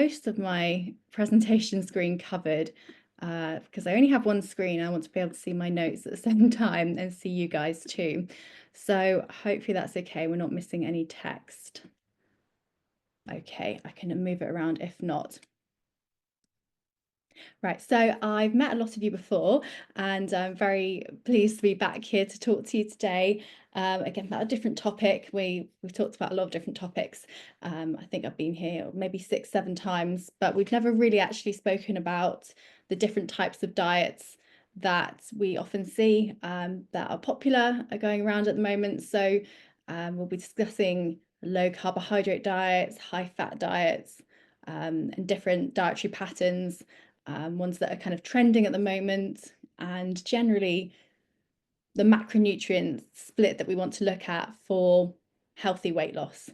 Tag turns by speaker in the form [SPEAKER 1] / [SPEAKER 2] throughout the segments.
[SPEAKER 1] most of my presentation screen covered because I only have one screen. I want to be able to see my notes at the same time and see you guys too. So hopefully that's okay. We're not missing any text. Okay, I can move it around if not. Right, so I've met a lot of you before, and I'm very pleased to be back here to talk to you today. Again, about a different topic. We've talked about a lot of different topics. I think I've been here maybe 6, 7 times, but we've never really actually spoken about the different types of diets that we often see that are popular, are going around at the moment. So we'll be discussing low carbohydrate diets, high fat diets, and different dietary patterns. Ones that are kind of trending at the moment, and generally the macronutrient split that we want to look at for healthy weight loss.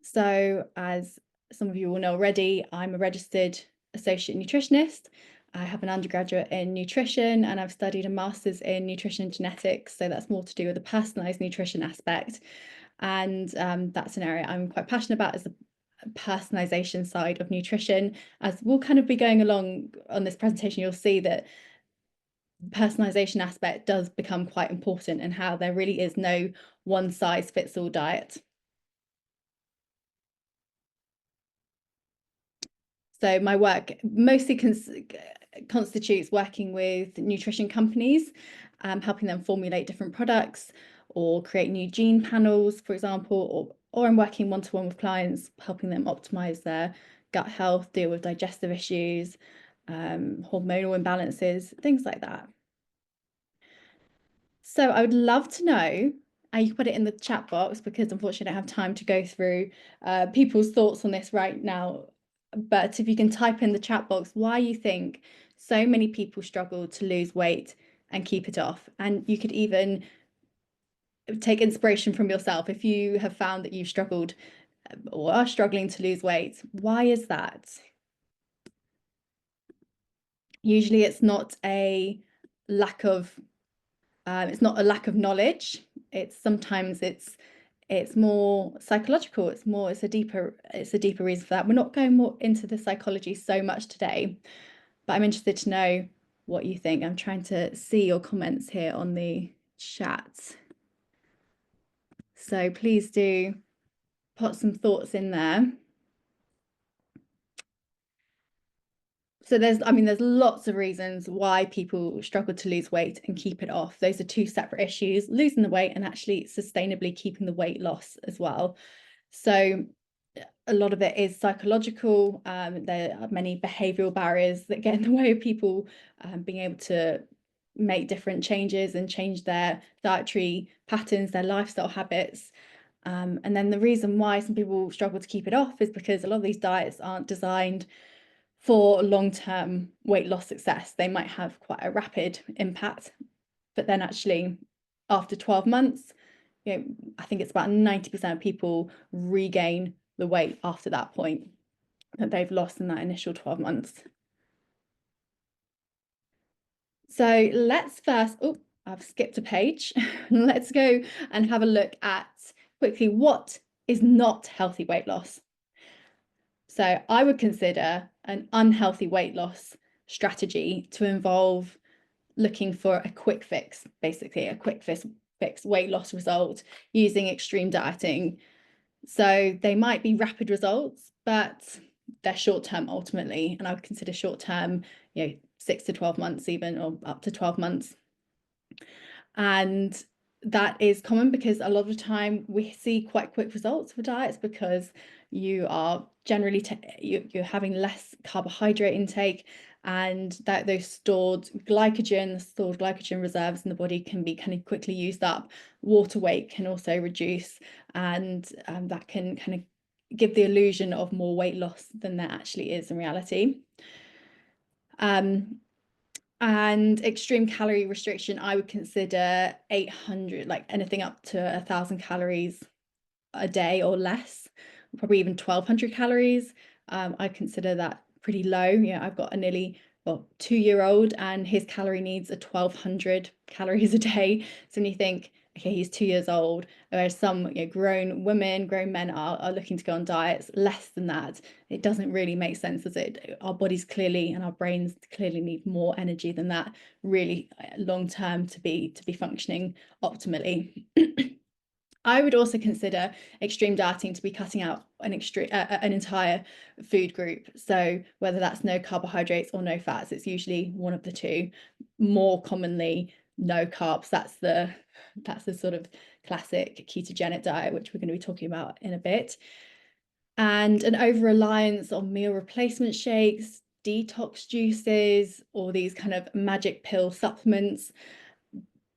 [SPEAKER 1] So as some of you will know already, I'm a registered associate nutritionist. I have an undergraduate in nutrition and I've studied a master's in nutrition and genetics. So that's more to do with the personalized nutrition aspect. And that's an area I'm quite passionate about, is the personalization side of nutrition. As we'll kind of be going along on this presentation, you'll see that personalization aspect does become quite important, and how there really is no one size fits all diet. So my work mostly constitutes working with nutrition companies, helping them formulate different products or create new gene panels, for example, or I'm working one-to-one with clients, helping them optimize their gut health, deal with digestive issues, hormonal imbalances, things like that. So I would love to know, and you can put it in the chat box because unfortunately I don't have time to go through people's thoughts on this right now. But if you can type in the chat box why you think so many people struggle to lose weight and keep it off. And you could even take inspiration from yourself if you have found that you've struggled or are struggling to lose weight. Why is that? Usually it's not a lack of knowledge. It's more psychological. It's a deeper reason for that. We're not going more into the psychology so much today, but I'm interested to know what you think. I'm trying to see your comments here on the chat. So please do put some thoughts in there. So there's lots of reasons why people struggle to lose weight and keep it off. Those are two separate issues: losing the weight and actually sustainably keeping the weight loss as well. So a lot of it is psychological. There are many behavioral barriers that get in the way of people being able to make different changes and change their dietary patterns, their lifestyle habits. And then the reason why some people struggle to keep it off is because a lot of these diets aren't designed for long-term weight loss success. They might have quite a rapid impact, but then actually after 12 months, I think it's about 90% of people regain the weight after that point that they've lost in that initial 12 months. So let's first, I've skipped a page. Let's go and have a look at quickly what is not healthy weight loss. So I would consider an unhealthy weight loss strategy to involve looking for a quick fix, basically a quick fix weight loss result using extreme dieting. So they might be rapid results, but they're short-term ultimately. And I would consider short-term, 6 to 12 months even, or up to 12 months. And that is common because a lot of the time we see quite quick results for diets because you are generally you're having less carbohydrate intake, and that those stored glycogen reserves in the body can be kind of quickly used up. Water weight can also reduce, and that can kind of give the illusion of more weight loss than there actually is in reality. And extreme calorie restriction, I would consider 800, like anything up to 1,000 calories a day or less, probably even 1,200 calories. I consider that pretty low. I've got a nearly 2-year-old and his calorie needs are 1,200 calories a day. So when you think okay, he's 2 years old, whereas some grown women, grown men are looking to go on diets less than that. It doesn't really make sense, does it? Our bodies clearly and our brains clearly need more energy than that, really long term, to be functioning optimally. I would also consider extreme dieting to be cutting out an entire food group. So whether that's no carbohydrates or no fats, it's usually one of the two. More commonly, no carbs. That's the sort of classic ketogenic diet, which we're going to be talking about in a bit. And an over-reliance on meal replacement shakes, detox juices, or these kind of magic pill supplements,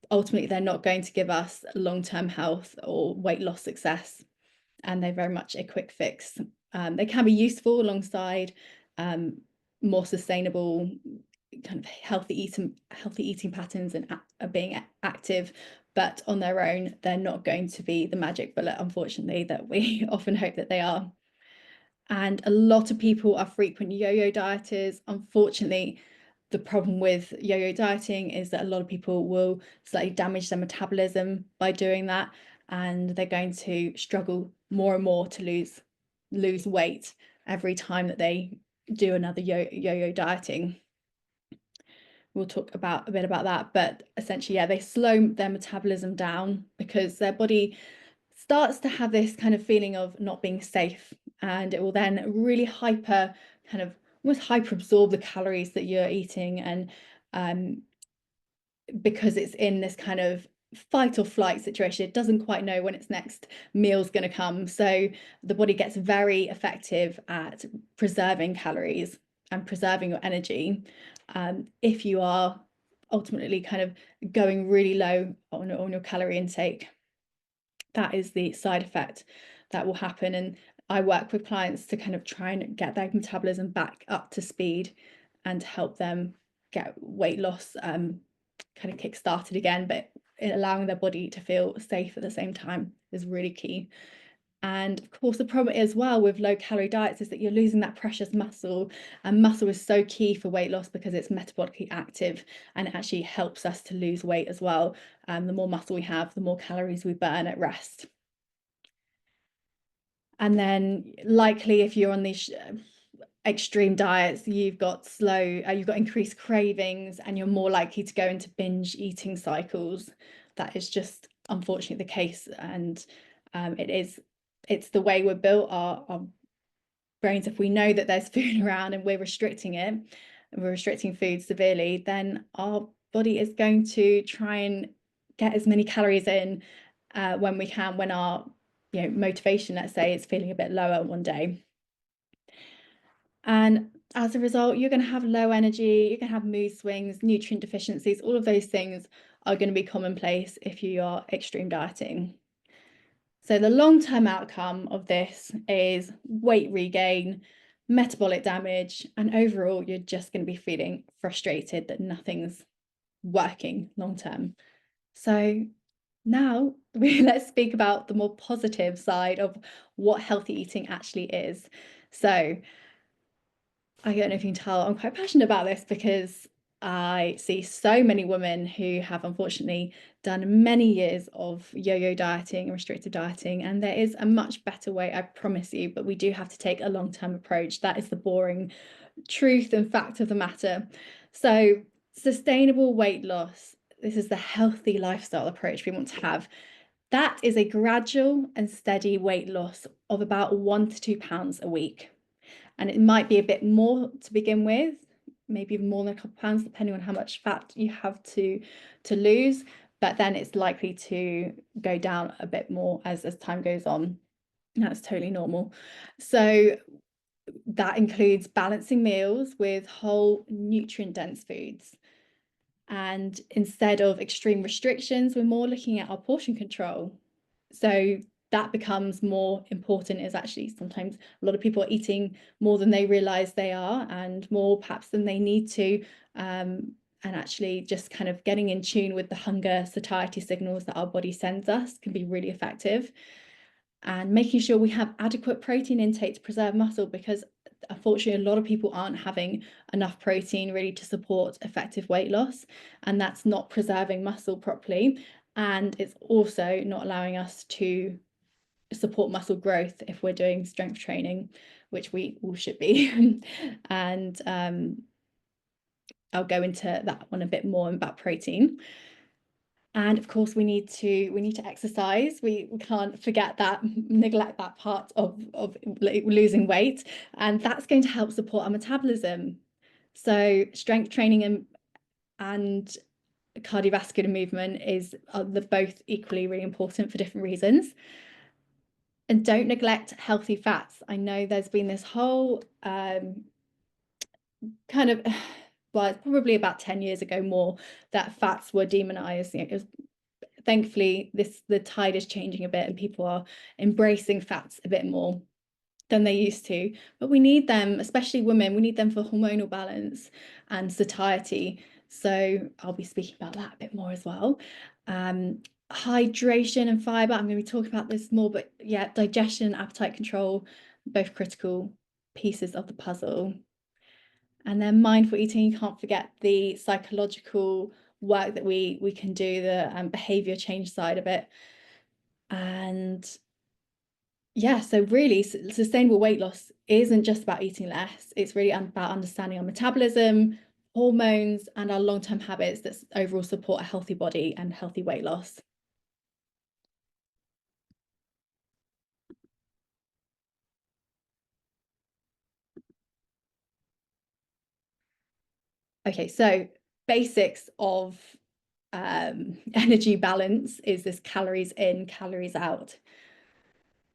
[SPEAKER 1] ultimately they're not going to give us long-term health or weight loss success, and they're very much a quick fix. They can be useful alongside more sustainable kind of healthy eating patterns and being active, but on their own they're not going to be the magic bullet, unfortunately, that we often hope that they are. And a lot of people are frequent yo-yo dieters. Unfortunately, the problem with yo-yo dieting is that a lot of people will slightly damage their metabolism by doing that, and they're going to struggle more and more to lose weight every time that they do another yo-yo dieting. We'll talk a bit about that, but essentially, yeah, they slow their metabolism down because their body starts to have this kind of feeling of not being safe, and it will then really almost hyper absorb the calories that you're eating, and because it's in this kind of fight or flight situation, it doesn't quite know when its next meal's going to come. So the body gets very effective at preserving calories and preserving your energy if you are ultimately kind of going really low on your calorie intake. That is the side effect that will happen. And I work with clients to kind of try and get their metabolism back up to speed and help them get weight loss kind of kick-started again, but allowing their body to feel safe at the same time is really key. And of course, the problem as well with low calorie diets is that you're losing that precious muscle, and muscle is so key for weight loss because it's metabolically active and it actually helps us to lose weight as well. The more muscle we have, the more calories we burn at rest. And then likely if you're on these extreme diets, you've got increased cravings, and you're more likely to go into binge eating cycles. That is just unfortunately the case, and it's the way we're built. Our brains, if we know that there's food around and we're restricting it, and we're restricting food severely, then our body is going to try and get as many calories in when we can, when our motivation, let's say, is feeling a bit lower one day. And as a result, you're going to have low energy, you're going to have mood swings, nutrient deficiencies. All of those things are going to be commonplace if you are extreme dieting. So the long-term outcome of this is weight regain, metabolic damage, and overall, you're just going to be feeling frustrated that nothing's working long-term. So now let's speak about the more positive side of what healthy eating actually is. So I don't know if you can tell, I'm quite passionate about this because I see so many women who have unfortunately done many years of yo-yo dieting and restrictive dieting, and there is a much better way, I promise you, but we do have to take a long-term approach. That is the boring truth and fact of the matter. So sustainable weight loss, this is the healthy lifestyle approach we want to have. That is a gradual and steady weight loss of about 1 to 2 pounds a week. And it might be a bit more to begin with, maybe even more than a couple of pounds, depending on how much fat you have to lose. But then it's likely to go down a bit more as time goes on. That's totally normal. So that includes balancing meals with whole nutrient-dense foods. And instead of extreme restrictions, we're more looking at our portion control. So that becomes more important. Is actually sometimes a lot of people are eating more than they realize they are, and more perhaps than they need to, and actually just kind of getting in tune with the hunger satiety signals that our body sends us can be really effective. And making sure we have adequate protein intake to preserve muscle, because unfortunately a lot of people aren't having enough protein really to support effective weight loss, and that's not preserving muscle properly. and it's also not allowing us to support muscle growth if we're doing strength training, which we all should be. And I'll go into that one a bit more about protein. And of course, we need to exercise. We can't forget that, neglect that part of losing weight, and that's going to help support our metabolism. So strength training and cardiovascular movement are both equally really important for different reasons. And don't neglect healthy fats. I know there's been this whole kind of, well, it's probably about 10 years ago more, that fats were demonized. You know, thankfully the tide is changing a bit and people are embracing fats a bit more than they used to, but we need them, especially women, we need them for hormonal balance and satiety. So I'll be speaking about that a bit more as well. Hydration and fiber, I'm going to be talking about this more, but yeah, digestion and appetite control, both critical pieces of the puzzle. And then mindful eating, you can't forget the psychological work that we can do, the behavior change side of it. And yeah, so really sustainable weight loss isn't just about eating less. It's really about understanding our metabolism, hormones, and our long-term habits that overall support a healthy body and healthy weight loss. Okay, so basics of energy balance is this calories in, calories out.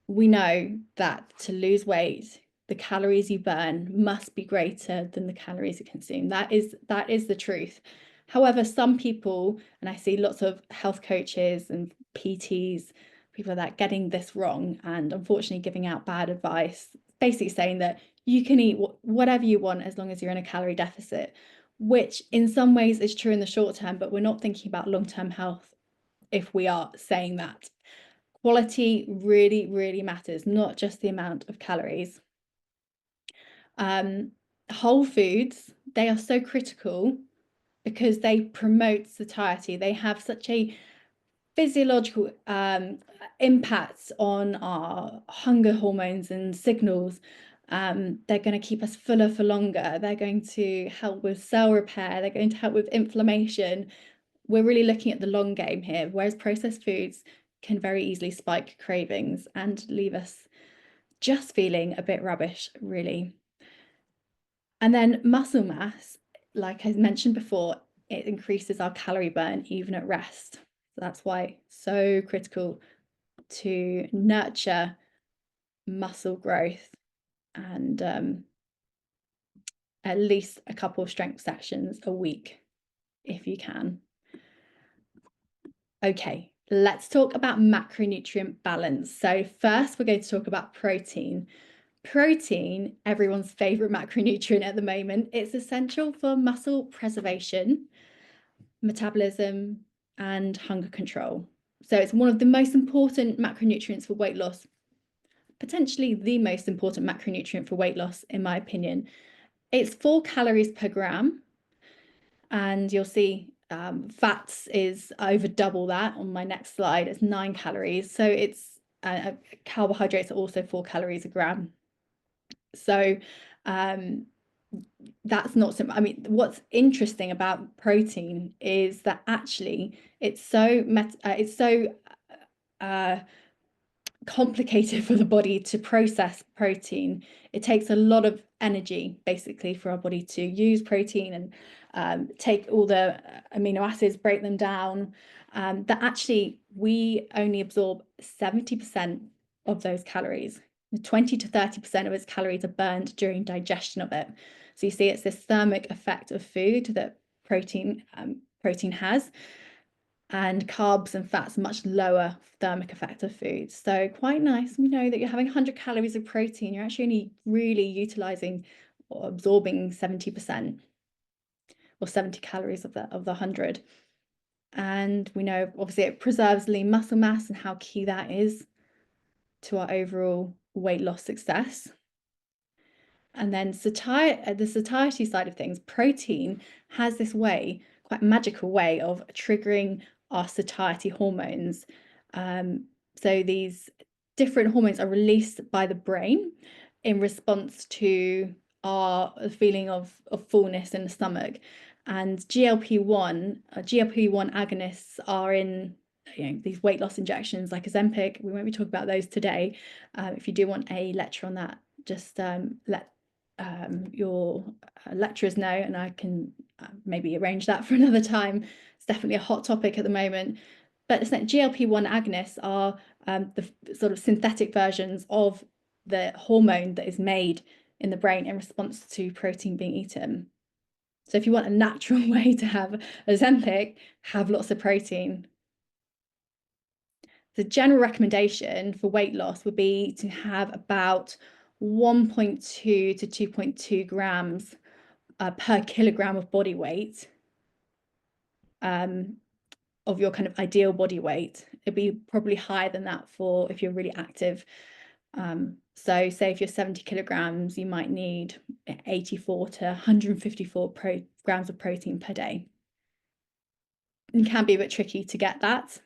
[SPEAKER 1] We know that to lose weight, the calories you burn must be greater than the calories you consume. That is the truth. However, some people, and I see lots of health coaches and PTs, people that getting this wrong and unfortunately giving out bad advice, basically saying that you can eat whatever you want as long as you're in a calorie deficit, which in some ways is true in the short term, but we're not thinking about long-term health if we are saying that. Quality really, really matters, not just the amount of calories. Whole foods, they are so critical because they promote satiety. They have such a physiological impact on our hunger hormones and signals. They're going to keep us fuller for longer. They're going to help with cell repair. They're going to help with inflammation. We're really looking at the long game here, whereas processed foods can very easily spike cravings and leave us just feeling a bit rubbish, really. And then muscle mass, like I mentioned before, it increases our calorie burn even at rest. So that's why it's so critical to nurture muscle growth and at least a couple of strength sessions a week if you can. Okay, let's talk about macronutrient balance. So first we're going to talk about protein. Protein, everyone's favorite macronutrient at the moment. It's essential for muscle preservation, metabolism, and hunger control. So it's one of the most important macronutrients for weight loss, potentially the most important macronutrient for weight loss, in my opinion. It's 4 calories per gram, and you'll see fats is over double that on my next slide. It's 9 calories. So it's carbohydrates are also 4 calories a gram. So that's not simple. I mean, what's interesting about protein is that actually it's so complicated for the body to process protein. It takes a lot of energy basically for our body to use protein and take all the amino acids, break them down, that actually we only absorb 70% of those calories. 20 to 30% of its calories are burned during digestion of it. So you see it's this thermic effect of food that protein has, and carbs and fats much lower thermic effect of food. So quite nice. We know that you're having 100 calories of protein, you're actually only really utilizing or absorbing 70% or 70 calories of the 100. And we know obviously it preserves lean muscle mass and how key that is to our overall weight loss success. And then the satiety side of things, protein has this way, quite magical way of triggering our satiety hormones. So these different hormones are released by the brain in response to our feeling of fullness in the stomach. And GLP-1 agonists are in these weight loss injections like Ozempic. We won't be talking about those today. If you do want a lecture on that, just let your lecturers know, and I can maybe arrange that for another time. It's definitely a hot topic at the moment. But GLP-1 agonists are the sort of synthetic versions of the hormone that is made in the brain in response to protein being eaten. So if you want a natural way to have Ozempic, have lots of protein. The general recommendation for weight loss would be to have about 1.2 to 2.2 grams per kilogram of body weight, of your kind of ideal body weight. It'd be probably higher than that for if you're really active. So say if you're 70 kilograms, you might need 84 to 154 grams of protein per day. It can be a bit tricky to get that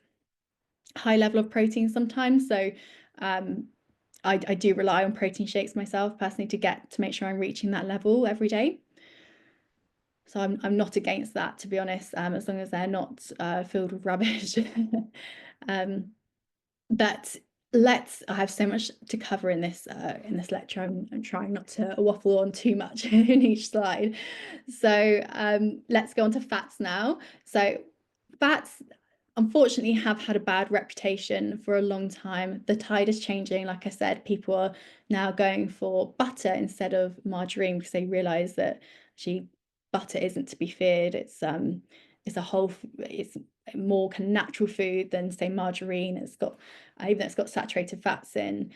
[SPEAKER 1] high level of protein sometimes. So I do rely on protein shakes myself personally to make sure I'm reaching that level every day. So I'm not against that, to be honest, as long as they're not filled with rubbish. But I have so much to cover in this lecture. I'm trying not to waffle on too much in each slide. So let's go on to fats now. So fats, unfortunately, have had a bad reputation for a long time. The tide is changing. Like I said, people are now going for butter instead of margarine because they realize that actually butter isn't to be feared. It's more kind of natural food than, say, margarine. It's got, even though it's got saturated fats in,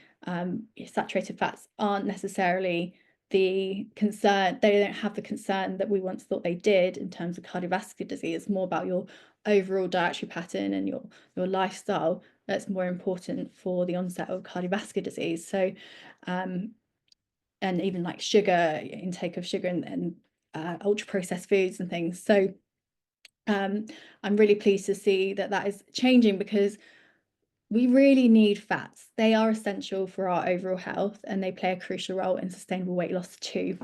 [SPEAKER 1] saturated fats aren't necessarily the concern. They don't have the concern that we once thought they did in terms of cardiovascular disease. It's more about your overall dietary pattern and your lifestyle that's more important for the onset of cardiovascular disease. So and even like sugar, intake of sugar and ultra processed foods and things. So I'm really pleased to see that is changing, because we really need fats. They are essential for our overall health, and they play a crucial role in sustainable weight loss too.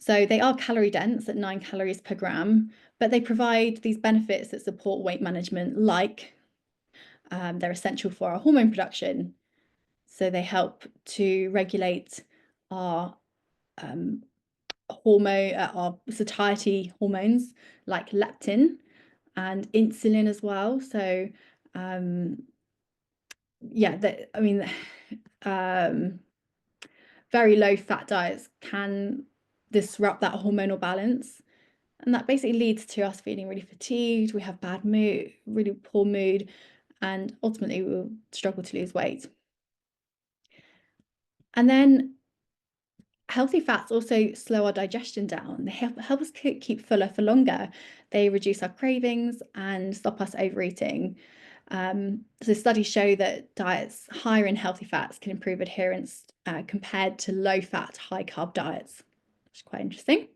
[SPEAKER 1] So they are calorie dense at 9 calories per gram, but they provide these benefits that support weight management, like they're essential for our hormone production. So they help to regulate our our satiety hormones like leptin and insulin as well. So very low fat diets can disrupt that hormonal balance, and that basically leads to us feeling really fatigued. We have bad mood, really poor mood, and ultimately we'll struggle to lose weight. And then healthy fats also slow our digestion down. They help us keep fuller for longer. They reduce our cravings and stop us overeating. So studies show that diets higher in healthy fats can improve adherence compared to low fat, high carb diets, which is quite interesting.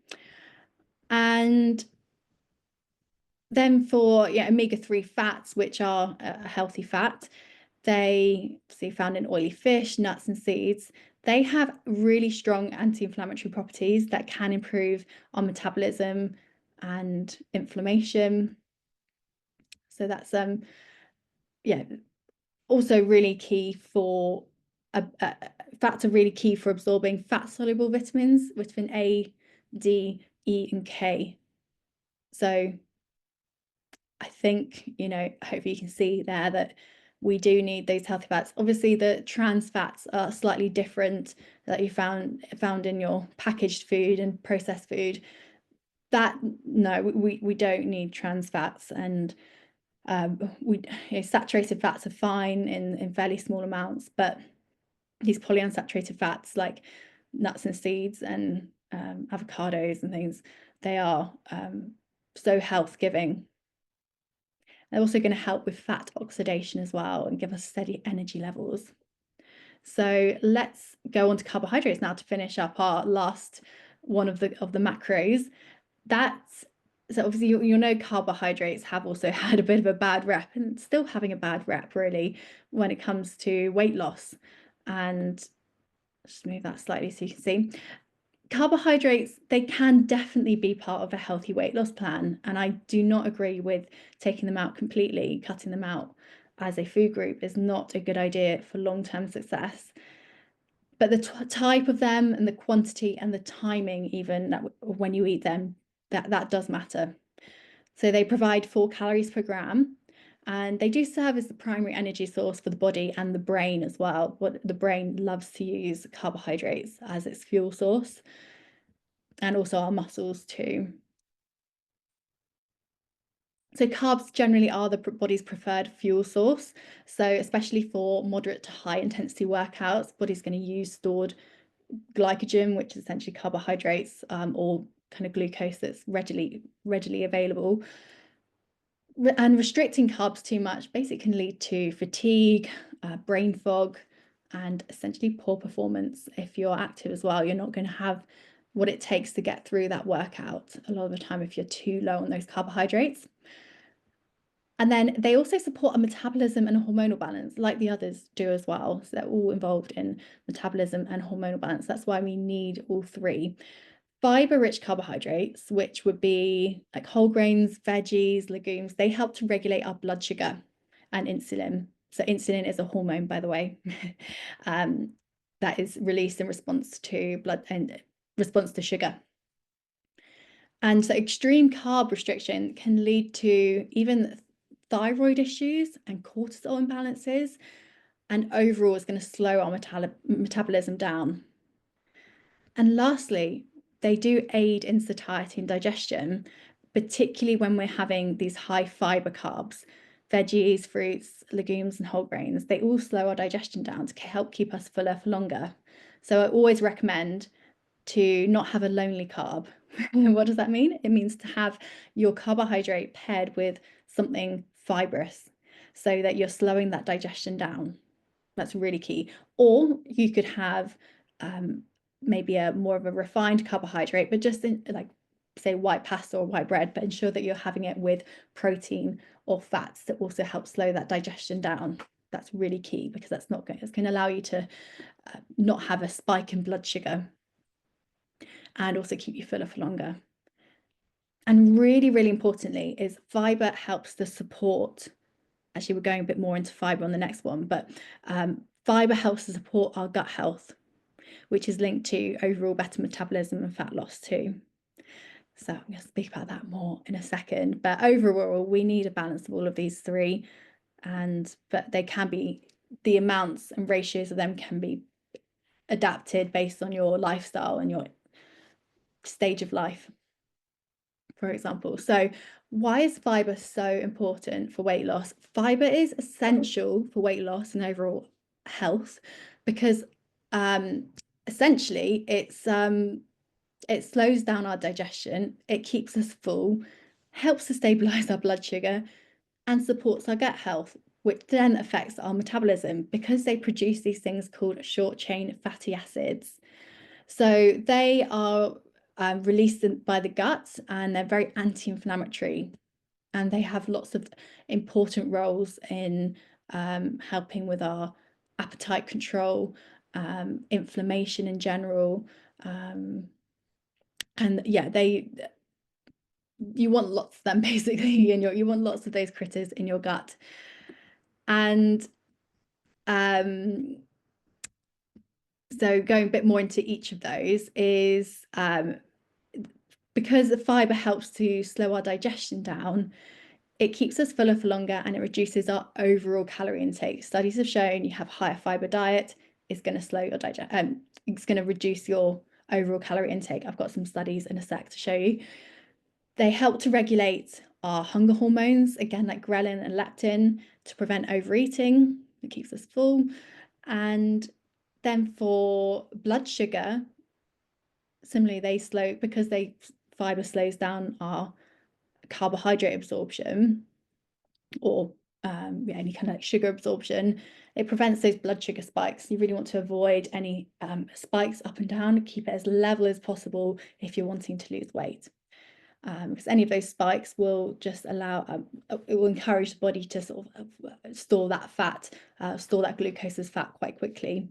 [SPEAKER 1] And then for omega-3 fats, which are a healthy fat, they found in oily fish, nuts and seeds. They have really strong anti-inflammatory properties that can improve our metabolism and inflammation. So that's also really key for fats are really key for absorbing fat-soluble vitamins, vitamin A, D, E, and K. So I think, hopefully you can see there that we do need those healthy fats. Obviously, the trans fats are slightly different that you found in your packaged food and processed food. We don't need trans fats, and saturated fats are fine in fairly small amounts, but these polyunsaturated fats like nuts and seeds and avocados and things, they are so health giving. They're also going to help with fat oxidation as well and give us steady energy levels. So let's go on to carbohydrates now to finish up our last one of the macros. That's So obviously you'll know carbohydrates have also had a bit of a bad rep, and still having a bad rep really when it comes to weight loss. And just move that slightly so you can see. Carbohydrates, they can definitely be part of a healthy weight loss plan, and I do not agree with taking them out completely. Cutting them out as a food group is not a good idea for long-term success. But the type of them and the quantity and the timing, even that when you eat them, that does matter. So they provide 4 calories per gram, and they do serve as the primary energy source for the body and the brain as well. What the brain loves to use carbohydrates as its fuel source, and also our muscles too. So carbs generally are the body's preferred fuel source. So especially for moderate to high intensity workouts, body's going to use stored glycogen, which is essentially carbohydrates, or kind of glucose that's readily available. And restricting carbs too much basically can lead to fatigue, brain fog, and essentially poor performance. If you're active as well, you're not going to have what it takes to get through that workout a lot of the time if you're too low on those carbohydrates. And then they also support a metabolism and a hormonal balance, like the others do as well. So they're all involved in metabolism and hormonal balance. That's why we need all three. Fiber-rich carbohydrates, which would be like whole grains, veggies, legumes, they help to regulate our blood sugar and insulin. So insulin is a hormone, by the way, that is released in response to blood and response to sugar. And so extreme carb restriction can lead to even thyroid issues and cortisol imbalances, and overall is going to slow our metabolism down. And lastly, they do aid in satiety and digestion, particularly when we're having these high fiber carbs, veggies, fruits, legumes, and whole grains. They all slow our digestion down to help keep us fuller for longer. So I always recommend to not have a lonely carb. What does that mean? It means to have your carbohydrate paired with something fibrous so that you're slowing that digestion down. That's really key. Or you could have maybe a more of a refined carbohydrate, but just in like say white pasta or white bread, but ensure that you're having it with protein or fats that also help slow that digestion down. That's really key because it's going to allow you to not have a spike in blood sugar and also keep you fuller for longer. And really, really importantly is fiber helps to support, actually we're going a bit more into fiber on the next one, but fiber helps to support our gut health, which is linked to overall better metabolism and fat loss too. So I'm going to speak about that more in a second, but overall we need a balance of all of these three, but they can be, the amounts and ratios of them can be adapted based on your lifestyle and your stage of life, for example. So why is fiber so important for weight loss? Fiber is essential for weight loss and overall health because essentially it slows down our digestion, it keeps us full, helps to stabilize our blood sugar, and supports our gut health, which then affects our metabolism because they produce these things called short chain fatty acids. So they are released by the gut, and they're very anti-inflammatory, and they have lots of important roles in helping with our appetite control, inflammation in general, and yeah, you want lots of them basically in you want lots of those critters in your gut. And so going a bit more into each of those is because the fiber helps to slow our digestion down, it keeps us fuller for longer and it reduces our overall calorie intake. Studies have shown you have higher fiber diet is going to slow your digestion, it's going to reduce your overall calorie intake. I've got some studies in a sec to show you. They help to regulate our hunger hormones, again, like ghrelin and leptin, to prevent overeating. It keeps us full. And then for blood sugar, similarly, because fiber slows down our carbohydrate absorption or any kind of like sugar absorption, it prevents those blood sugar spikes. You really want to avoid any spikes up and down, keep it as level as possible if you're wanting to lose weight. because any of those spikes will just allow, it will encourage the body to sort of store that fat, store that glucose as fat quite quickly.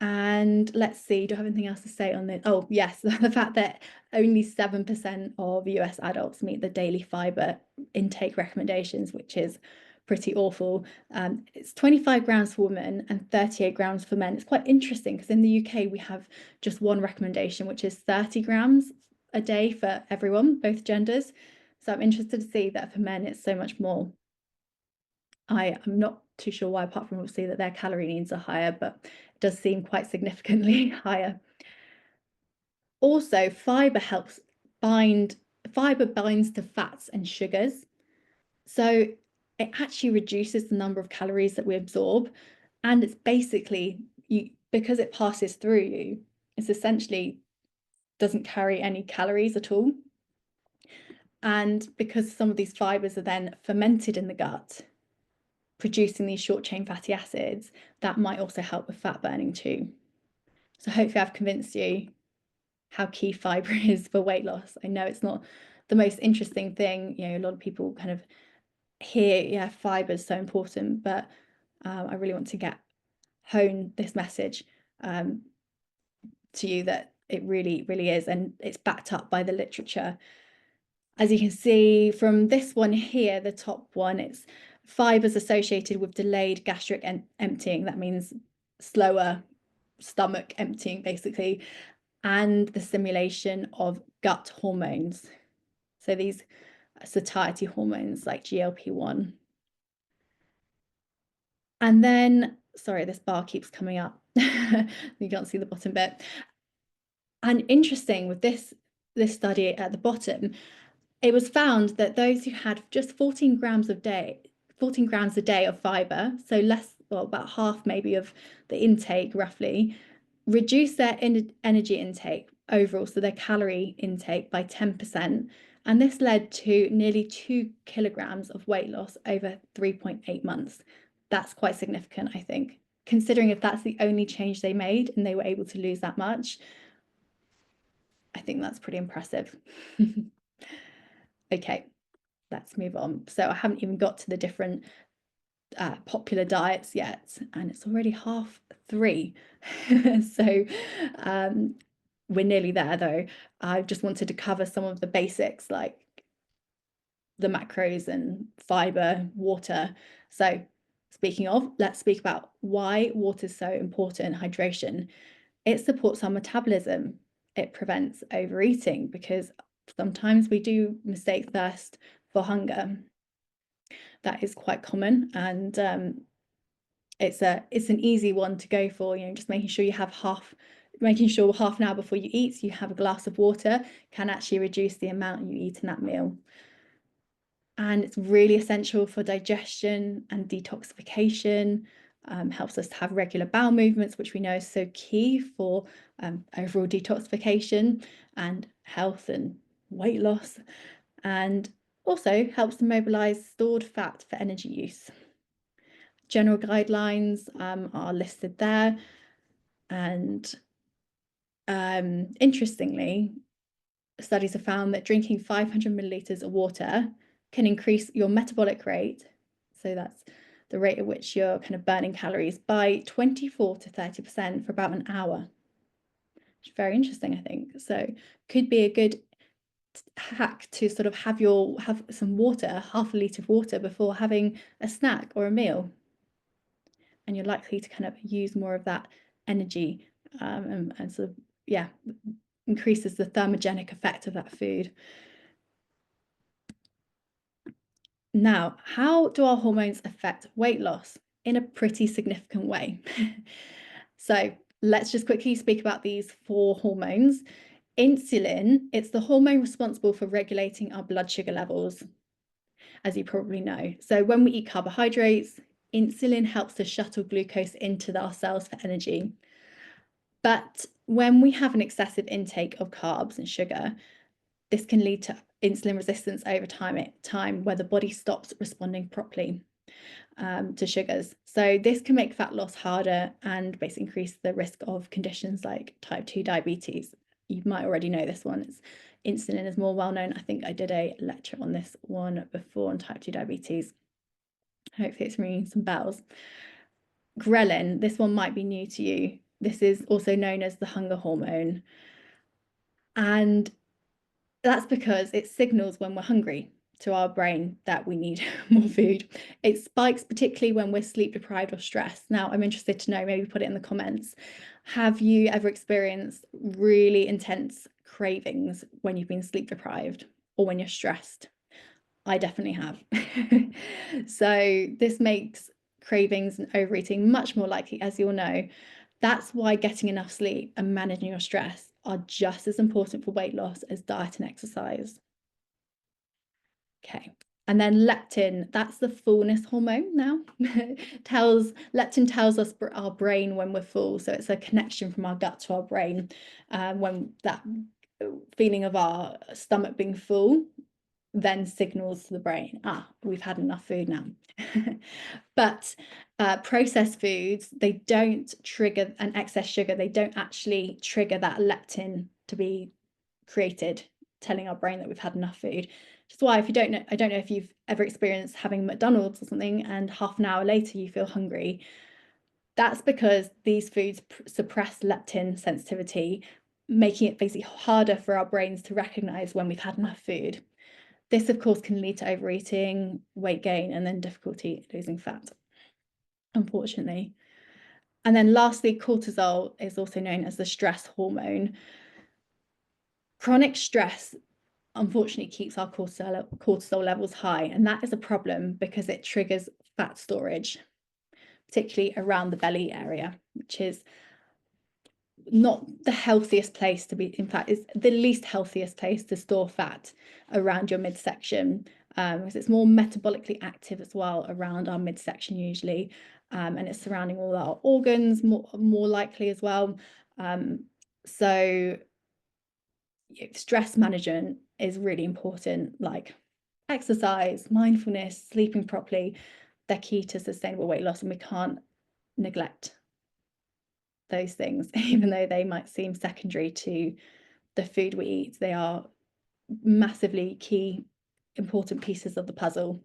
[SPEAKER 1] And let's see, do I have anything else to say on this? Oh, yes, the fact that only 7% of US adults meet the daily fiber intake recommendations, which is pretty awful. It's 25 grams for women and 38 grams for men. It's quite interesting because in the UK we have just one recommendation, which is 30 grams a day for everyone, both genders. So I'm interested to see that for men it's so much more. I am not too sure why, apart from obviously that their calorie needs are higher, but it does seem quite significantly higher. Also, fiber binds to fats and sugars. So it actually reduces the number of calories that we absorb. And it's basically, because it passes through you, it's essentially doesn't carry any calories at all. And because some of these fibers are then fermented in the gut, producing these short chain fatty acids, that might also help with fat burning too. So hopefully I've convinced you how key fiber is for weight loss. I know it's not the most interesting thing, a lot of people kind of hear, yeah, fiber is so important, but I really want to hone this message to you that it really, really is, and it's backed up by the literature. As you can see from this one here, the top one, it's fibers associated with delayed gastric emptying. That means slower stomach emptying, basically, and the stimulation of gut hormones. So these satiety hormones like GLP-1. And then, sorry, this bar keeps coming up. You can't see the bottom bit. And interesting with this study at the bottom, it was found that those who had just 14 grams a day of fiber, so less, well, about half maybe of the intake roughly, reduced their energy intake overall, so their calorie intake, by 10%. And this led to nearly 2 kilograms of weight loss over 3.8 months. That's quite significant, I think, considering if that's the only change they made and they were able to lose that much. I think that's pretty impressive. Okay, let's move on. So I haven't even got to the different popular diets yet, and it's already 3:30. So we're nearly there, though. I just wanted to cover some of the basics, like the macros and fiber, water. So speaking of, let's speak about why water is so important, hydration. It supports our metabolism. It prevents overeating, because sometimes we do mistake thirst for hunger. That is quite common, and it's an easy one to go for, just making sure half an hour before you eat, you have a glass of water, can actually reduce the amount you eat in that meal. And it's really essential for digestion and detoxification. Helps us to have regular bowel movements, which we know is so key for overall detoxification and health and weight loss, and also helps to mobilize stored fat for energy use. General guidelines are listed there, and interestingly, studies have found that drinking 500 milliliters of water can increase your metabolic rate, so that's the rate at which you're kind of burning calories, by 24 to 30% for about an hour. Which is very interesting, I think. So could be a good hack to sort of have some water, half a litre of water, before having a snack or a meal. And you're likely to kind of use more of that energy and sort of, yeah, increases the thermogenic effect of that food. Now, how do our hormones affect weight loss? In a pretty significant way. So let's just quickly speak about these 4 hormones. Insulin, it's the hormone responsible for regulating our blood sugar levels, as you probably know. So when we eat carbohydrates, insulin helps to shuttle glucose into our cells for energy. But when we have an excessive intake of carbs and sugar, this can lead to insulin resistance over time, where the body stops responding properly to sugars. So this can make fat loss harder and basically increase the risk of conditions like type 2 diabetes. you might already know this one. Insulin is more well known. I think I did a lecture on this one before on type 2 diabetes. Hopefully it's ringing some bells. Ghrelin, this one might be new to you. This is also known as the hunger hormone. And that's because it signals when we're hungry to our brain that we need more food. It spikes particularly when we're sleep deprived or stressed. Now, I'm interested to know, maybe put it in the comments. Have you ever experienced really intense cravings when you've been sleep deprived or when you're stressed? I definitely have. So this makes cravings and overeating much more likely, as you'll know. That's why getting enough sleep and managing your stress are just as important for weight loss as diet and exercise. Okay. And then leptin, that's the fullness hormone now. Leptin tells us our brain when we're full. So it's a connection from our gut to our brain. When that feeling of our stomach being full then signals to the brain, we've had enough food now. But processed foods, they don't trigger an excess sugar. They don't actually trigger that leptin to be created, telling our brain that we've had enough food. Which is why, if you don't know, I don't know if you've ever experienced having McDonald's or something and half an hour later you feel hungry. That's because these foods suppress leptin sensitivity, making it basically harder for our brains to recognize when we've had enough food. This, of course, can lead to overeating, weight gain, and then difficulty losing fat, unfortunately. And then lastly, cortisol is also known as the stress hormone. Chronic stress, unfortunately, keeps our cortisol levels high, and that is a problem because it triggers fat storage, particularly around the belly area, which is not the healthiest place to be. In fact, it's the least healthiest place to store fat, around your midsection, because it's more metabolically active as well around our midsection usually, and it's surrounding all our organs more likely as well. So stress management is really important, like exercise, mindfulness, sleeping properly. They're key to sustainable weight loss, and we can't neglect those things, even though they might seem secondary to the food we eat. They are massively key, important pieces of the puzzle.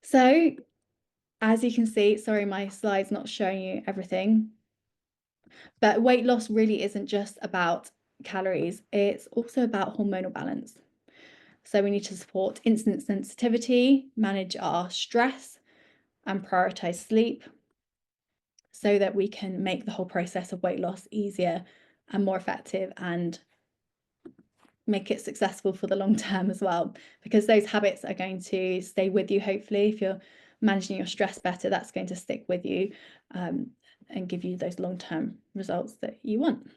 [SPEAKER 1] So, as you can see, sorry, my slide's not showing you everything, but weight loss really isn't just about calories, it's also about hormonal balance. So we need to support insulin sensitivity, manage our stress, and prioritize sleep, so that we can make the whole process of weight loss easier and more effective, and make it successful for the long term as well, because those habits are going to stay with you. Hopefully, if you're managing your stress better, that's going to stick with you, and give you those long-term results that you want.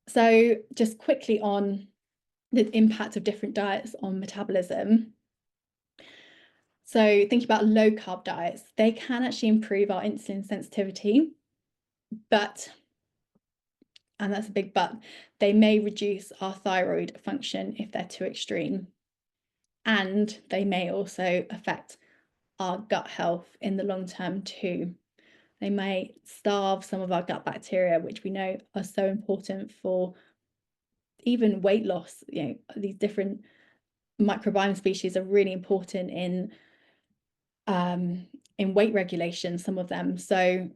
[SPEAKER 1] So just quickly on the impact of different diets on metabolism. So thinking about low carb diets, they can actually improve our insulin sensitivity, but, and that's a big but, they may reduce our thyroid function if they're too extreme. And they may also affect our gut health in the long term too. They may starve some of our gut bacteria, which we know are so important for even weight loss. These different microbiome species are really important in weight regulation, some of them. So,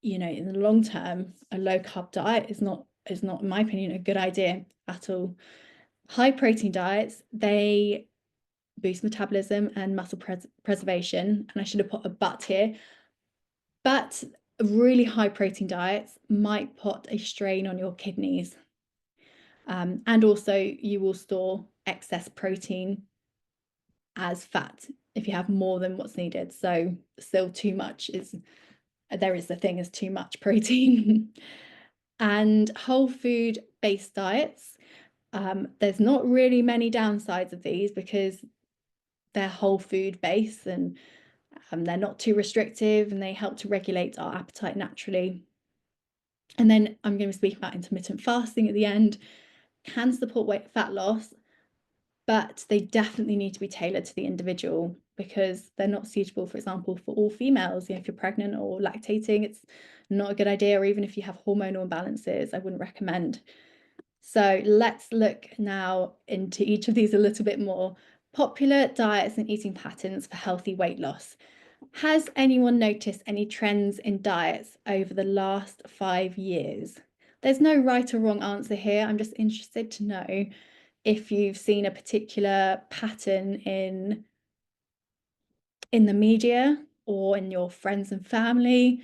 [SPEAKER 1] in the long term, a low carb diet is not, in my opinion, a good idea at all. High protein diets, they boost metabolism and muscle preservation. And I should have put a but here. But really high protein diets might put a strain on your kidneys. And also you will store excess protein as fat if you have more than what's needed. So still too much there is the thing as too much protein. And whole food based diets, there's not really many downsides of these because they're whole food based, and they're not too restrictive, and they help to regulate our appetite naturally. And then I'm going to speak about intermittent fasting at the end. Can support fat loss, but they definitely need to be tailored to the individual. because they're not suitable, for example, for all females. If you're pregnant or lactating, it's not a good idea, or even if you have hormonal imbalances, I wouldn't recommend. So let's look now into each of these a little bit more. Popular diets and eating patterns for healthy weight loss. Has anyone noticed any trends in diets over the last 5 years? There's no right or wrong answer here. I'm just interested to know if you've seen a particular pattern in the media or in your friends and family.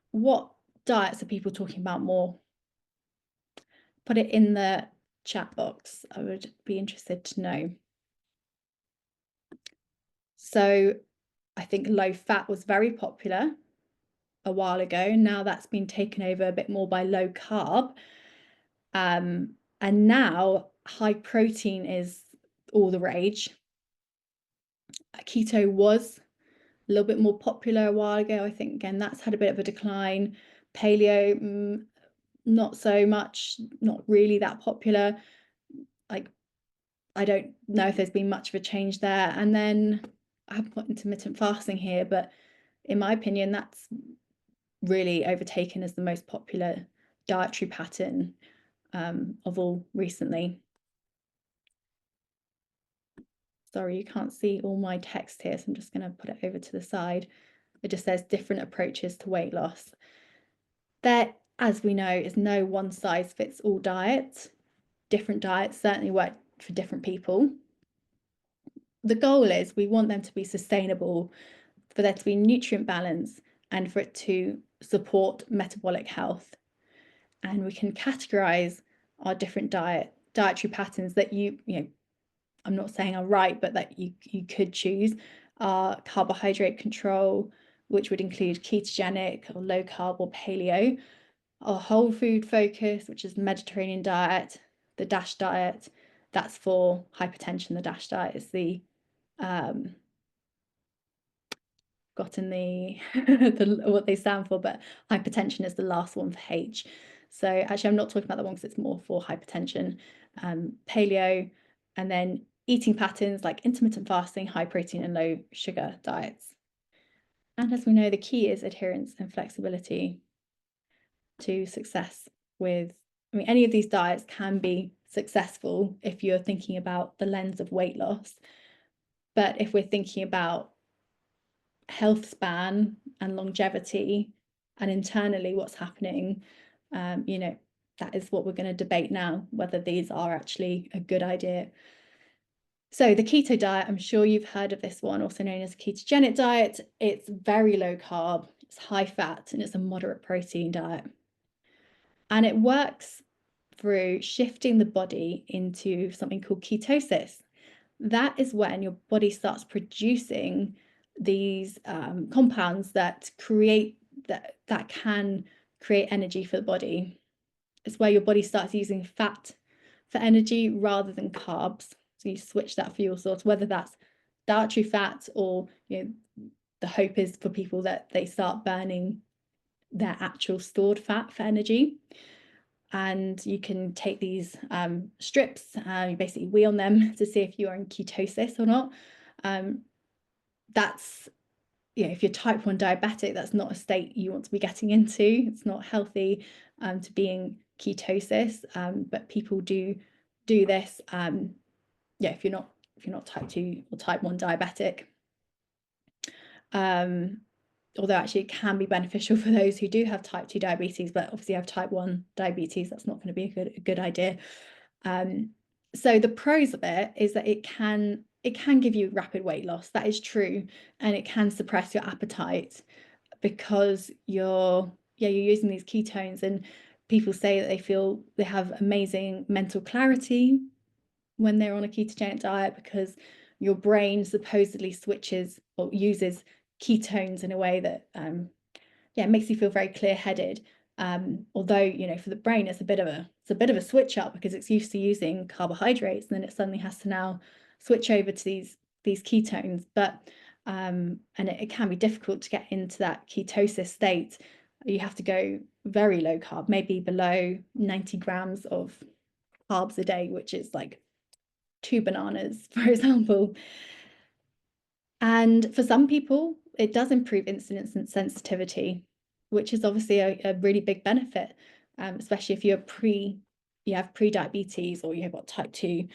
[SPEAKER 1] What diets are people talking about more? Put it in the chat box. I would be interested to know. So I think low fat was very popular a while ago. Now that's been taken over a bit more by low carb. And now high protein is all the rage. Keto was a little bit more popular a while ago. I think, again, that's had a bit of a decline. Paleo, not so much, not really that popular. Like, I don't know if there's been much of a change there. And then I haven't put intermittent fasting here, but in my opinion, that's really overtaken as the most popular dietary pattern of all recently. Sorry, you can't see all my text here, so I'm just going to put it over to the side. It just says different approaches to weight loss. There, as we know, is no one size fits all diet. Different diets certainly work for different people. The goal is we want them to be sustainable, for there to be nutrient balance, and for it to support metabolic health. And we can categorize our different dietary patterns that you know, I'm not saying are right, but that you could choose. Are carbohydrate control, which would include ketogenic or low carb or paleo, our whole food focus, which is the Mediterranean diet, the DASH diet, that's for hypertension. The DASH diet is the gotten the, what they stand for, but hypertension is the last one for H. So actually, I'm not talking about that one because it's more for hypertension. Paleo, and then eating patterns like intermittent fasting, high protein and low sugar diets. And as we know, the key is adherence and flexibility to success with, I mean, any of these diets can be successful if you're thinking about the lens of weight loss. But if we're thinking about health span and longevity and internally what's happening, you know, that is what we're going to debate now, whether these are actually a good idea. So the keto diet, I'm sure you've heard of this one, also known as a ketogenic diet. It's very low carb, it's high fat, and it's a moderate protein diet. And it works through shifting the body into something called ketosis. That is when your body starts producing these compounds that can create energy for the body. It's where your body starts using fat for energy rather than carbs. So you switch that fuel source, whether that's dietary fat or, you know, the hope is for people that they start burning their actual stored fat for energy. And you can take these strips, you basically wee on them to see if you're in ketosis or not. That's, you know, if you're type 1 diabetic, that's not a state you want to be getting into. It's not healthy to be in ketosis, but people do this. Yeah, if you're not type 2 or type 1 diabetic. Although actually it can be beneficial for those who do have type 2 diabetes, but obviously have type 1 diabetes, that's not going to be a good idea. So the pros of it is that it can give you rapid weight loss. That is true. And it can suppress your appetite because you're using these ketones, and people say that they have amazing mental clarity when they're on a ketogenic diet because your brain supposedly switches or uses ketones in a way that makes you feel very clear-headed. Although, you know, for the brain it's a bit of a switch up because it's used to using carbohydrates, and then it suddenly has to now switch over to these ketones. But and it can be difficult to get into that ketosis state. You have to go very low carb, maybe below 90 grams of carbs a day, which is like 2 bananas, for example. And for some people, it does improve insulin sensitivity, which is obviously a really big benefit, especially if you have pre-diabetes or you've got type 2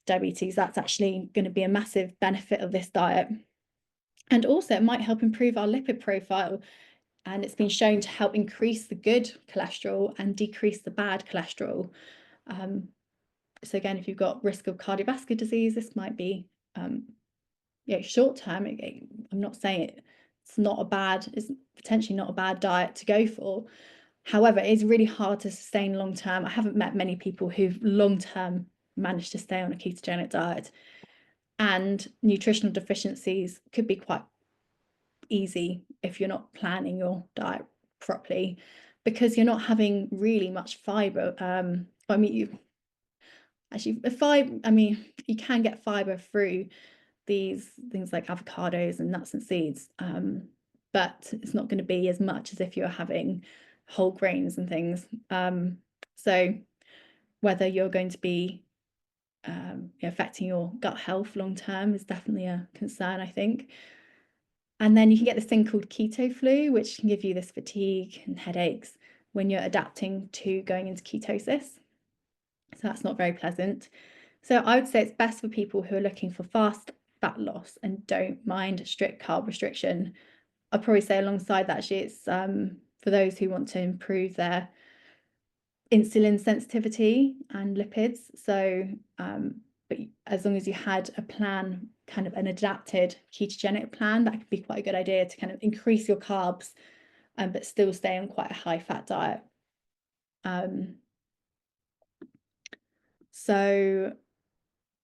[SPEAKER 1] diabetes. That's actually going to be a massive benefit of this diet. And also it might help improve our lipid profile. And it's been shown to help increase the good cholesterol and decrease the bad cholesterol. So again, if you've got risk of cardiovascular disease, this might be short term. I'm not saying it's potentially not a bad diet to go for. However, it's really hard to sustain long term. I haven't met many people who've long term managed to stay on a ketogenic diet, and nutritional deficiencies could be quite easy if you're not planning your diet properly, because you're not having really much fiber. I mean, you can get fiber through these things like avocados and nuts and seeds, but it's not going to be as much as if you're having whole grains and things. So whether you're going to be affecting your gut health long term is definitely a concern, I think. And then you can get this thing called keto flu, which can give you this fatigue and headaches when you're adapting to going into ketosis. So that's not very pleasant. So I would say it's best for people who are looking for fast fat loss and don't mind strict carb restriction. I'd probably say alongside that, actually, it's for those who want to improve their insulin sensitivity and lipids. So, but as long as you had a plan, kind of an adapted ketogenic plan, that could be quite a good idea to kind of increase your carbs, but still stay on quite a high fat diet. So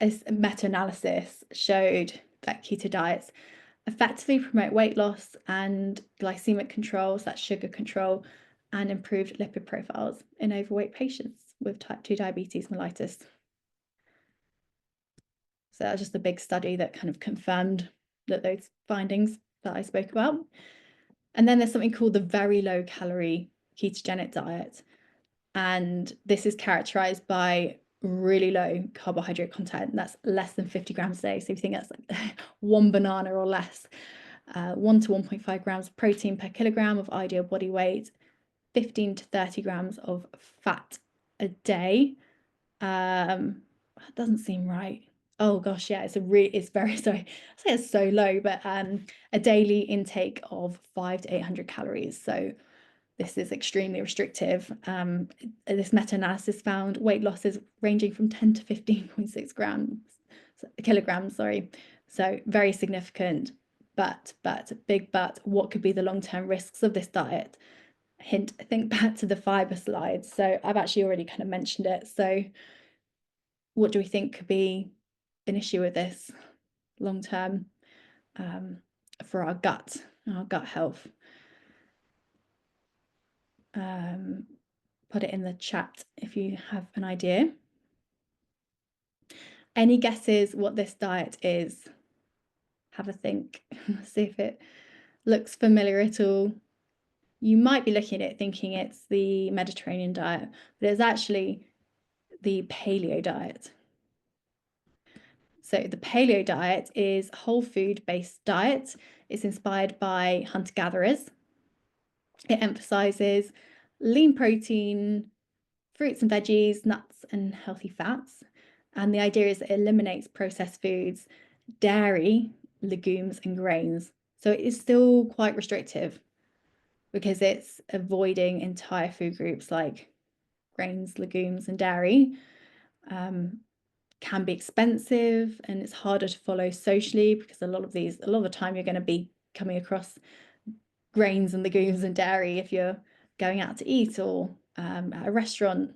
[SPEAKER 1] a meta-analysis showed that keto diets effectively promote weight loss and glycemic control, so that's sugar control, and improved lipid profiles in overweight patients with type 2 diabetes mellitus. So that's just a big study that kind of confirmed that those findings that I spoke about. And then there's something called the very low calorie ketogenic diet. And this is characterized by really low carbohydrate content. That's less than 50 grams a day. So if you think that's like one banana or less, 1 to 1.5 grams of protein per kilogram of ideal body weight, 15 to 30 grams of fat a day. That doesn't seem right. Oh gosh, yeah, it's very, sorry, I say it's so low, but a daily intake of 500 to 800 calories. So this is extremely restrictive. This meta-analysis found weight losses ranging from 10 to 15.6 kilograms, sorry. So very significant, but big but, what could be the long-term risks of this diet? Hint, I think back to the fiber slide. So I've actually already kind of mentioned it. So what do we think could be an issue with this long term for our gut health? Put it in the chat if you have an idea. Any guesses what this diet is? Have a think. See if it looks familiar at all. You might be looking at it thinking it's the Mediterranean diet, but it's actually the paleo diet. So the paleo diet is a whole food based diet. It's inspired by hunter-gatherers. It emphasizes lean protein, fruits and veggies, nuts and healthy fats. And the idea is it eliminates processed foods, dairy, legumes and grains. So it is still quite restrictive because it's avoiding entire food groups like grains, legumes and dairy. Can be expensive and it's harder to follow socially because a lot of the time you're going to be coming across grains and legumes and dairy if you're going out to eat or at a restaurant.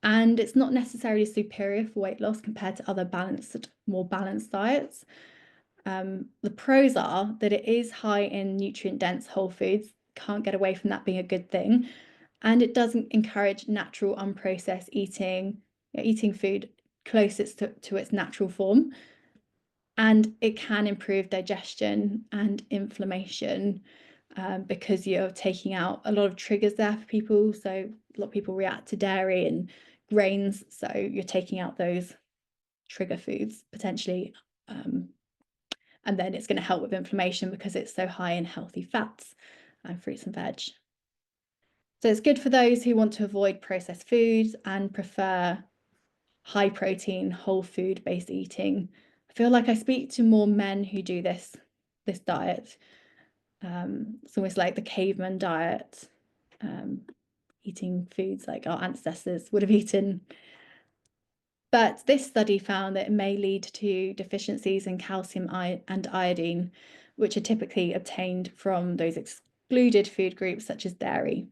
[SPEAKER 1] And it's not necessarily superior for weight loss compared to other more balanced diets. The pros are that it is high in nutrient-dense whole foods, can't get away from that being a good thing, and it doesn't encourage natural unprocessed eating food closest to its natural form, and it can improve digestion and inflammation because you're taking out a lot of triggers there for people. So a lot of people react to dairy and grains, so you're taking out those trigger foods potentially, And then it's going to help with inflammation because it's so high in healthy fats and fruits and veg. So it's good for those who want to avoid processed foods and prefer high protein, whole food based eating. I feel like I speak to more men who do this diet. It's almost like the caveman diet, eating foods like our ancestors would have eaten. But this study found that it may lead to deficiencies in calcium and iodine, which are typically obtained from those excluded food groups such as dairy.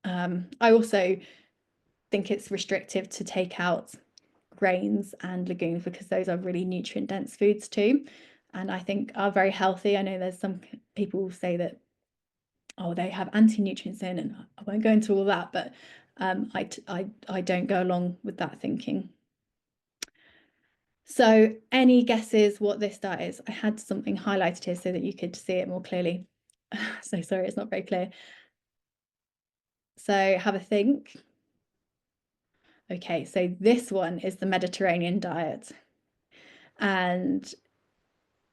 [SPEAKER 1] I also think it's restrictive to take out grains and legumes because those are really nutrient dense foods too, and I think are very healthy. I know there's some people say that, oh, they have anti-nutrients in, and I won't go into all that, but I don't go along with that thinking. So any guesses what this diet is? I had something highlighted here so that you could see it more clearly. So sorry, it's not very clear. So have a think. Okay, so this one is the Mediterranean diet. And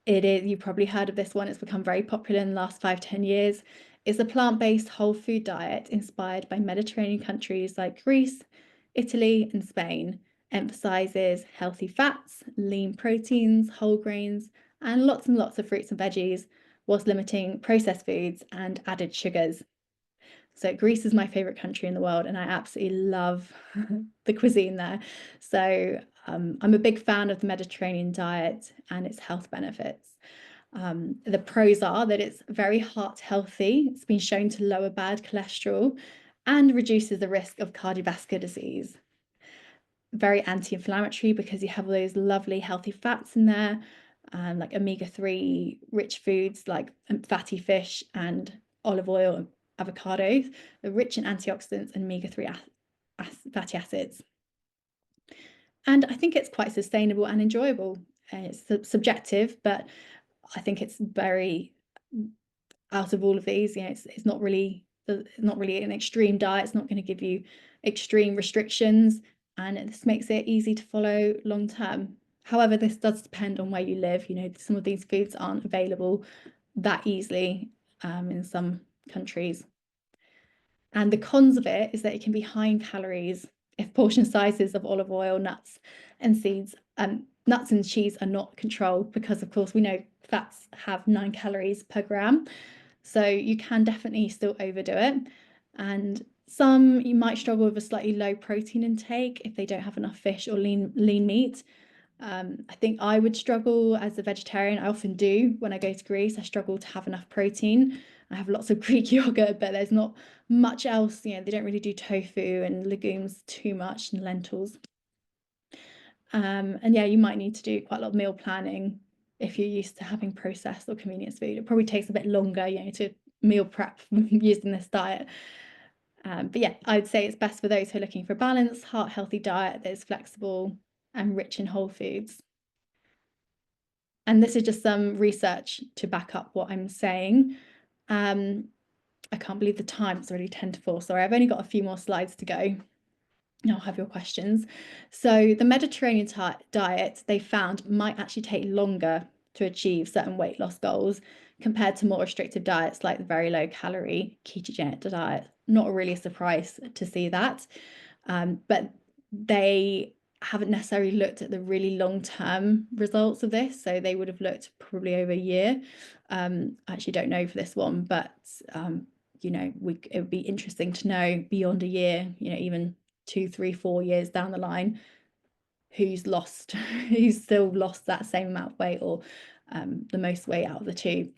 [SPEAKER 1] it is, you probably heard of this one, it's become very popular in the last 5-10 years. It's a plant-based whole food diet inspired by Mediterranean countries like Greece, Italy, and Spain. Emphasizes healthy fats, lean proteins, whole grains, and lots of fruits and veggies, whilst limiting processed foods and added sugars. So Greece is my favorite country in the world, and I absolutely love the cuisine there. So I'm a big fan of the Mediterranean diet and its health benefits. The pros are that it's very heart healthy. It's been shown to lower bad cholesterol and reduces the risk of cardiovascular disease. Very anti-inflammatory because you have those lovely healthy fats in there, like omega-3 rich foods like fatty fish and olive oil and avocados. They're rich in antioxidants and omega-3 fatty acids. And I think it's quite sustainable and enjoyable. It's subjective, but I think it's very, out of all of these, it's not really an extreme diet. It's not going to give you extreme restrictions, and this makes it easy to follow long term. However, this does depend on where you live. Some of these foods aren't available that easily in some countries. And the cons of it is that it can be high in calories if portion sizes of olive oil, nuts and seeds, nuts and cheese are not controlled, because of course we know fats have 9 calories per gram. So you can definitely still overdo it. And some you might struggle with a slightly low protein intake if they don't have enough fish or lean meat. I think I would struggle as a vegetarian. I often do when I go to Greece. I struggle to have enough protein. I have lots of Greek yogurt, but there's not much else. They don't really do tofu and legumes too much, and lentils. And yeah, you might need to do quite a lot of meal planning if you're used to having processed or convenience food. It probably takes a bit longer, to meal prep using this diet. But yeah, I'd say it's best for those who are looking for a balanced, heart-healthy diet that is flexible and rich in whole foods. And this is just some research to back up what I'm saying. I can't believe the time, it's already 10 to 4. Sorry, I've only got a few more slides to go. I'll have your questions. So the Mediterranean diet, they found, might actually take longer to achieve certain weight loss goals compared to more restrictive diets like the very low calorie ketogenic diet. Not really a surprise to see that, but they haven't necessarily looked at the really long-term results of this. So they would have looked probably over a year. I actually don't know for this one, but it would be interesting to know beyond a year, even 2, 3, 4 years down the line, who's still lost that same amount of weight, or the most weight out of the two.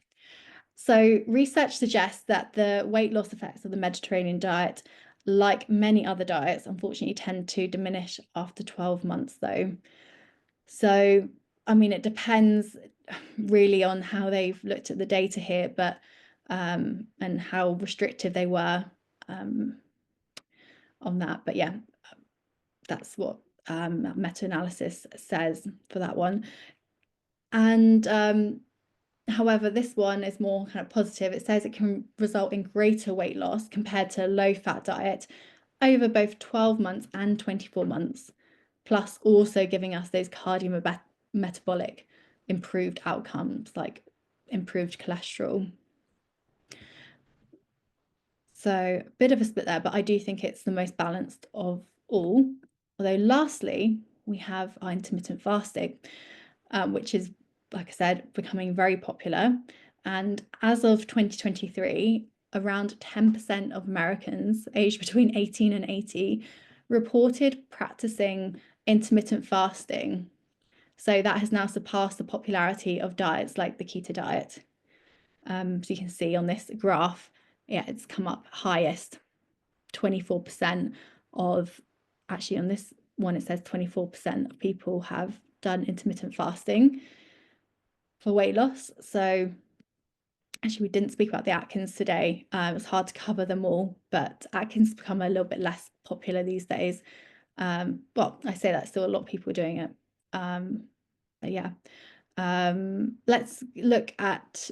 [SPEAKER 1] So research suggests that the weight loss effects of the Mediterranean diet, like many other diets, unfortunately tend to diminish after 12 months though. So, it depends really on how they've looked at the data here, but and how restrictive they were on that. But yeah, that's what meta-analysis says for that one. And however, this one is more kind of positive. It says it can result in greater weight loss compared to a low-fat diet over both 12 months and 24 months, plus also giving us those cardiometabolic improved outcomes like improved cholesterol. So a bit of a split there, but I do think it's the most balanced of all. Although lastly, we have our intermittent fasting, which is, like I said, becoming very popular. And as of 2023, around 10% of Americans aged between 18 and 80 reported practicing intermittent fasting. So that has now surpassed the popularity of diets like the keto diet. So you can see on this graph, yeah, it's come up highest, 24% of, actually on this one, it says 24% of people have done intermittent fasting for weight loss. So actually, we didn't speak about the Atkins today. It was hard to cover them all, but Atkins has become a little bit less popular these days. Well, I say that still a lot of people are doing it. But yeah, let's look at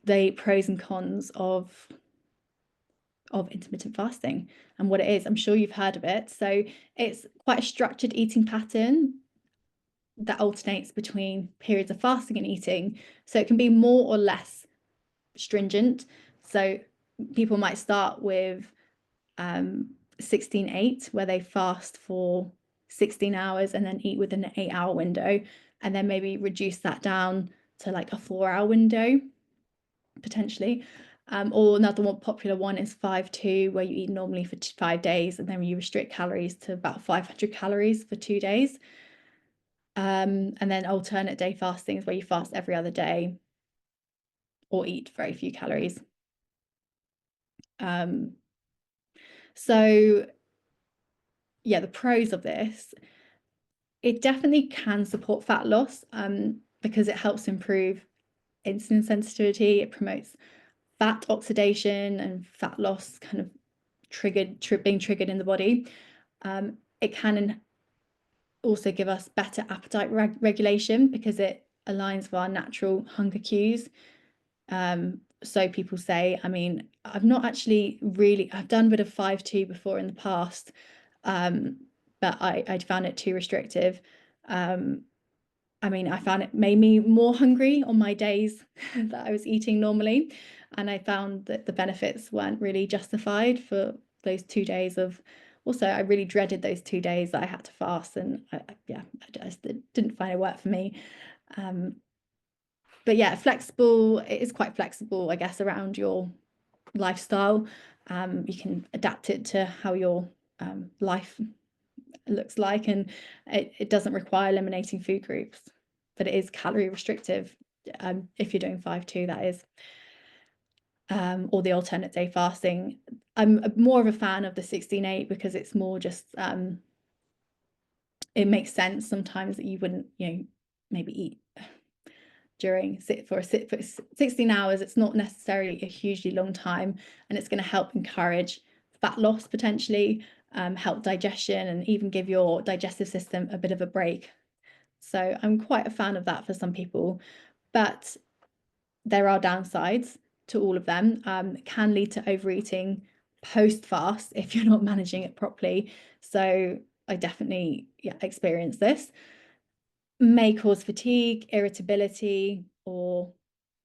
[SPEAKER 1] the pros and cons of intermittent fasting and what it is. I'm sure you've heard of it. So it's quite a structured eating pattern that alternates between periods of fasting and eating. So it can be more or less stringent. So people might start with 16-8, where they fast for 16 hours and then eat within an 8-hour window, and then maybe reduce that down to like a 4-hour window potentially. Or another one popular one is 5-2, where you eat normally for 5 days and then you restrict calories to about 500 calories for 2 days. And then alternate day fasting is where you fast every other day or eat very few calories. So yeah, the pros of this, it definitely can support fat loss because it helps improve insulin sensitivity. It promotes fat oxidation and fat loss kind of being triggered in the body. It can also give us better appetite regulation because it aligns with our natural hunger cues. So people say, I mean, I've not actually really, I've done a bit of 5-2 before in the past, but I found it too restrictive. I mean, I found it made me more hungry on my days that I was eating normally. And I found that the benefits weren't really justified for those 2 days of, also, I really dreaded those 2 days that I had to fast. And I just didn't find it work for me. But yeah, it is quite flexible, I guess, around your lifestyle. You can adapt it to how your life looks like, and it doesn't require eliminating food groups, but it is calorie restrictive if you're doing 5-2, that is, or the alternate day fasting. I'm more of a fan of the 16-8 because it's more just it makes sense sometimes that you wouldn't, maybe eat during for 16 hours. It's not necessarily a hugely long time, and it's going to help encourage fat loss potentially, help digestion, and even give your digestive system a bit of a break. So I'm quite a fan of that for some people, but there are downsides to all of them. It can lead to overeating post-fast if you're not managing it properly. So I definitely experienced this. May cause fatigue, irritability, or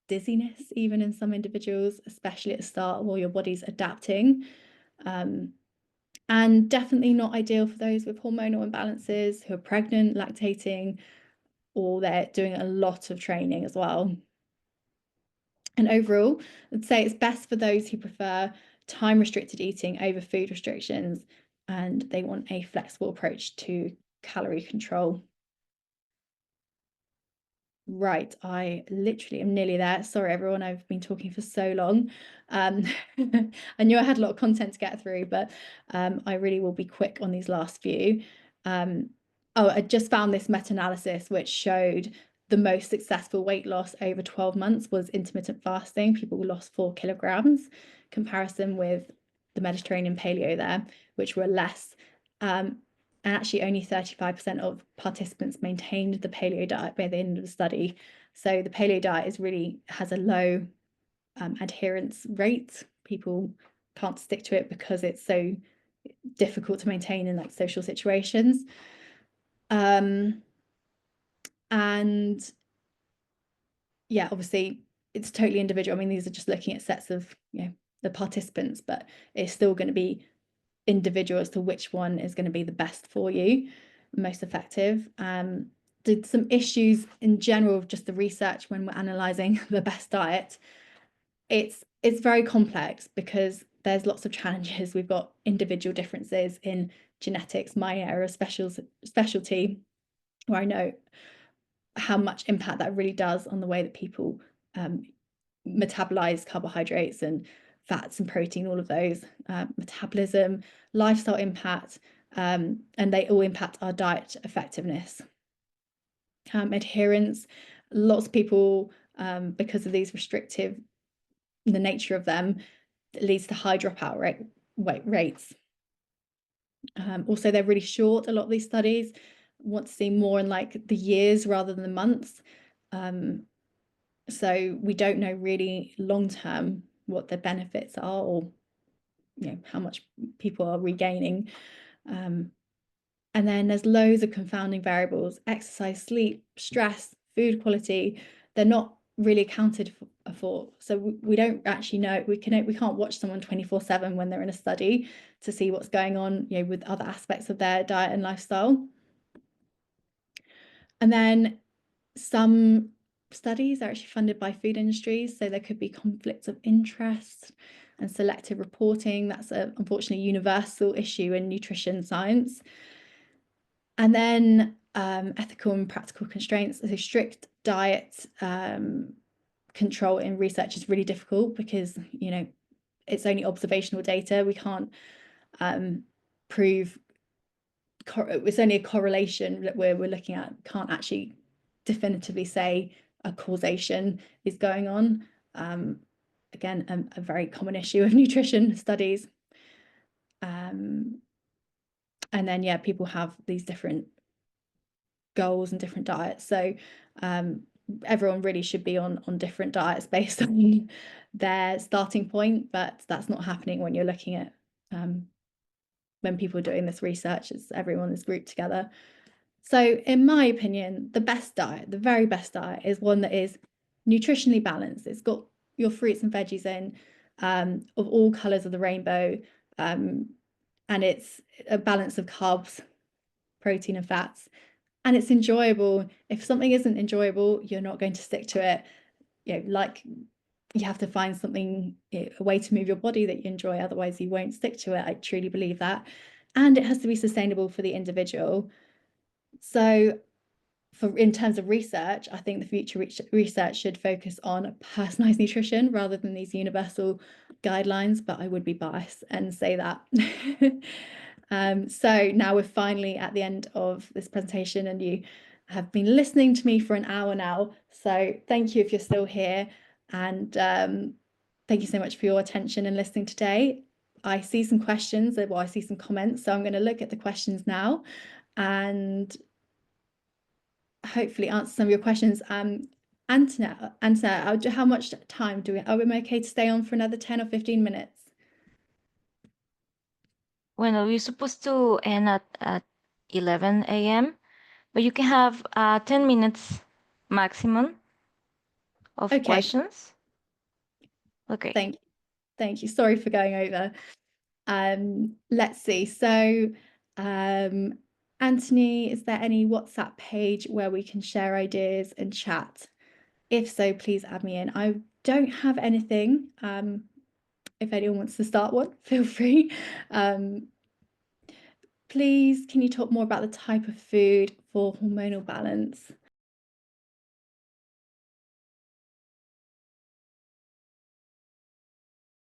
[SPEAKER 1] dizziness even in some individuals, especially at the start while your body's adapting. And definitely not ideal for those with hormonal imbalances, who are pregnant, lactating, or they're doing a lot of training as well. And overall, I'd say it's best for those who prefer time-restricted eating over food restrictions, and they want a flexible approach to calorie control. Right, I literally am nearly there. Sorry, everyone, I've been talking for so long. I knew I had a lot of content to get through, but I really will be quick on these last few. I just found this meta-analysis which showed the most successful weight loss over 12 months was intermittent fasting. People lost 4 kilograms, comparison with the Mediterranean paleo there, which were less. And actually only 35% of participants maintained the paleo diet by the end of the study. So the paleo diet has a low adherence rate. People can't stick to it because it's so difficult to maintain in like social situations. And yeah, obviously it's totally individual. I mean, these are just looking at sets of, the participants, but it's still going to be individual as to which one is going to be the best for you, most effective. Did some issues in general of just the research when we're analysing the best diet. It's very complex because there's lots of challenges. We've got individual differences in genetics, my area of specialty, where I know how much impact that really does on the way that people metabolize carbohydrates and fats and protein, all of those, metabolism, lifestyle impact, and they all impact our diet effectiveness. Adherence, lots of people, because of these restrictive, the nature of them, it leads to high dropout rates. Also, they're really short. A lot of these studies want to see more in like the years rather than the months. So we don't know really long term what the benefits are, or how much people are regaining. And then there's loads of confounding variables: exercise, sleep, stress, food quality. They're not really accounted for. So we don't actually know. We can't watch someone 24/7 when they're in a study to see what's going on, with other aspects of their diet and lifestyle. And then some studies are actually funded by food industries, so there could be conflicts of interest and selective reporting. That's unfortunately a universal issue in nutrition science. And then ethical and practical constraints. So strict diet control in research is really difficult because it's only observational data. We can't prove, it's only a correlation that we're looking at. Can't actually definitively say a causation is going on. Again, a very common issue of nutrition studies. And then people have these different goals and different diets, so everyone really should be on different diets based on their starting point, but that's not happening when you're looking at when people are doing this research. It's everyone is grouped together. So in my opinion, the best diet, the very best diet, is one that is nutritionally balanced. It's got your fruits and veggies in, of all colors of the rainbow, and it's a balance of carbs, protein and fats, and it's enjoyable. If something isn't enjoyable, you're not going to stick to it. Like, you have to find something, a way to move your body that you enjoy, otherwise you won't stick to it. I truly believe that. And it has to be sustainable for the individual. So in terms of research, I think the future research should focus on personalized nutrition rather than these universal guidelines, but I would be biased and say that. So now we're finally at the end of this presentation, and you have been listening to me for an hour now. So thank you if you're still here, and thank you so much for your attention and listening today. I see some questions, I see some comments, so I'm going to look at the questions now and hopefully answer some of your questions. Antoinette, how much time are we okay to stay on for another 10 or 15 minutes?
[SPEAKER 2] Well, we're supposed to end at 11 a.m., but you can have 10 minutes maximum of questions. Okay.
[SPEAKER 1] Thank you. Sorry for going over. Let's see. So, Anthony, is there any WhatsApp page where we can share ideas and chat? If so, please add me in. I don't have anything. If anyone wants to start one, feel free. Please, can you talk more about the type of food for hormonal balance?